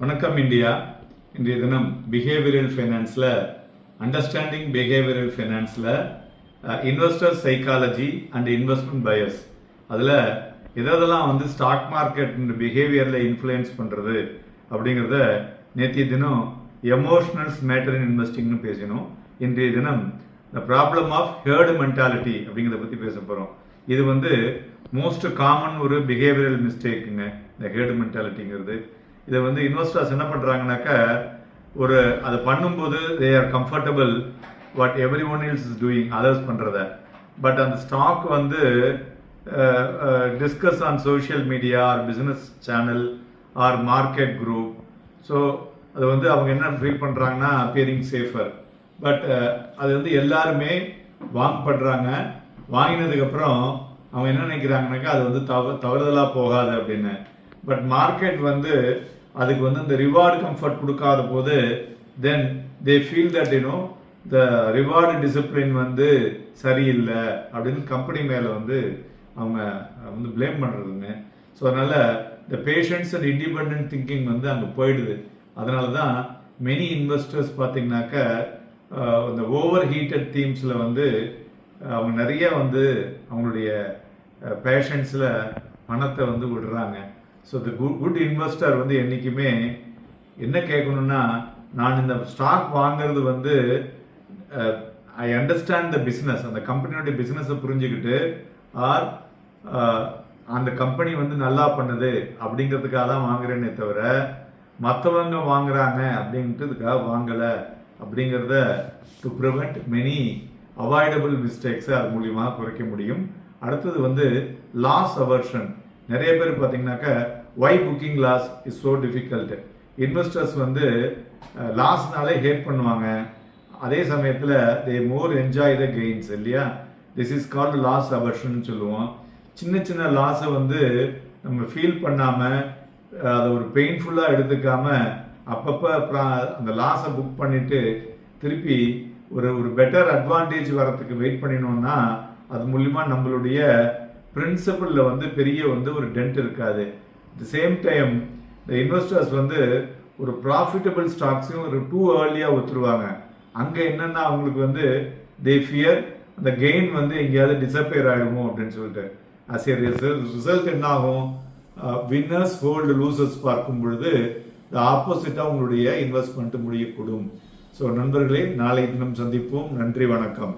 வணக்கம் இந்தியா. இன்றைய தினம் பிஹேவியரல் ஃபைனான்ஸில் அண்டர்ஸ்டாண்டிங் பிஹேவியரல் ஃபைனான்ஸில் investor psychology and investment bias அதில் எதெல்லாம் வந்து ஸ்டாக் மார்க்கெட் பிஹேவியரில் இன்ஃப்ளூயன்ஸ் பண்ணுறது அப்படிங்கிறத நேற்றைய தினம் எமோஷனல்ஸ் மேட்டர் இன் இன்வெஸ்டிங்னு பேசினோம். இன்றைய தினம் the problem of herd mentality அப்படிங்கிறத பற்றி பேச போகிறோம். இது வந்து மோஸ்ட் காமன் ஒரு பிஹேவியரல் மிஸ்டேக்குங்க, இந்த ஹேர்டு மென்டாலிட்டிங்கிறது. இதை வந்து இன்வெஸ்டர்ஸ் என்ன பண்ணுறாங்கனாக்கா, ஒரு அதை பண்ணும்போது they are comfortable what everyone else is doing, others பண்ணுறத. பட் அந்த ஸ்டாக் வந்து discuss on social media or business channel or market group. So அது வந்து அவங்க என்ன ஃபீல் பண்ணுறாங்கன்னா அப்பியரிங் சேஃபர். பட் அது வந்து எல்லாருமே வாங்கப்படுறாங்க. வாங்கினதுக்கப்புறம் அவங்க என்ன நினைக்கிறாங்கனாக்கா அது வந்து தவறுதலாக போகாது அப்படின்னு. பட் மார்க்கெட் வந்து அதுக்கு வந்து இந்த ரிவார்டு கம்ஃபர்ட் கொடுக்காத போது then they feel that the reward discipline வந்து சரியில்லை அப்படின்னு கம்பெனி மேலே வந்து அவங்க வந்து பிளேம் பண்ணுறதுங்க. ஸோ அதனால் இந்த பேஷன்ஸ் அண்ட் இண்டிபெண்ட் திங்கிங் வந்து அங்கே போயிடுது. அதனால தான் மெனி இன்வெஸ்டர்ஸ் பார்த்தீங்கன்னாக்கா இந்த ஓவர் ஹீட்டட் தீம்ஸில் வந்து அவங்க நிறைய வந்து அவங்களுடைய பேஷன்ஸில் பணத்தை வந்து விடுறாங்க. ஸோ த குட் இன்வெஸ்டர் வந்து என்றைக்குமே என்ன கேட்கணும்னா, நான் இந்த ஸ்டாக் வாங்கிறது வந்து ஐ அண்டர்ஸ்டாண்ட் த பிஸ்னஸ், அந்த கம்பெனியோடைய பிஸ்னஸை புரிஞ்சுக்கிட்டு ஆர் அந்த கம்பெனி வந்து நல்லா பண்ணுது அப்படிங்கிறதுக்காக தான் வாங்குறேன்னே தவிர மற்றவங்க வாங்குறாங்க அப்படின்றதுக்காக வாங்கலை அப்படிங்கிறத டு ப்ரிவெண்ட் மெனி அவாய்டபிள் மிஸ்டேக்ஸை அது மூலியமாக குறைக்க முடியும். அடுத்தது வந்து லாஸ் அவர்ஷன். நிறைய பேர் பார்த்தீங்கன்னாக்கா why booking loss is so difficult. Investors வந்து லாஸ்னாலே ஹேட் பண்ணுவாங்க. அதே சமயத்தில் they more enjoy the gains இல்லையா. This is called loss aversion சொல்லுவோம். சின்ன சின்ன லாஸை வந்து நம்ம ஃபீல் பண்ணாமல் அதை ஒரு பெயின்ஃபுல்லாக எடுத்துக்காம அப்பப்போ அந்த லாஸை புக் பண்ணிட்டு திருப்பி ஒரு பெட்டர் அட்வான்டேஜ் வரத்துக்கு வெயிட் பண்ணினோம்னா அது மூலிமா நம்மளுடைய பிரின்சிபலில் வந்து பெரிய வந்து ஒரு டென்ட் இருக்காது. த சேம் டைம் இந்த இன்வெஸ்டர்ஸ் வந்து ஒரு ப்ராஃபிட்டபிள் ஸ்டாக்ஸையும் ஒரு டூ ஏர்லியாக ஒத்துருவாங்க. அங்கே என்னென்னா அவங்களுக்கு வந்து தே ஃபியர் அந்த கெயின் வந்து எங்கேயாவது டிசப்பியர் ஆகிடுமோ அப்படின்னு சொல்லிட்டு. அஸ் ஏ ரிசல்ட் என்ன ஆகும், வின்னர்ஸ் ஹோல்டு லூசர்ஸ் பார்க்கும் பொழுது இந்த ஆப்போசிட்டாக உங்களுடைய இன்வெஸ்ட்மெண்ட் முடியக்கூடும். ஸோ நண்பர்களே, நாளை தினம் சந்திப்போம். நன்றி, வணக்கம்.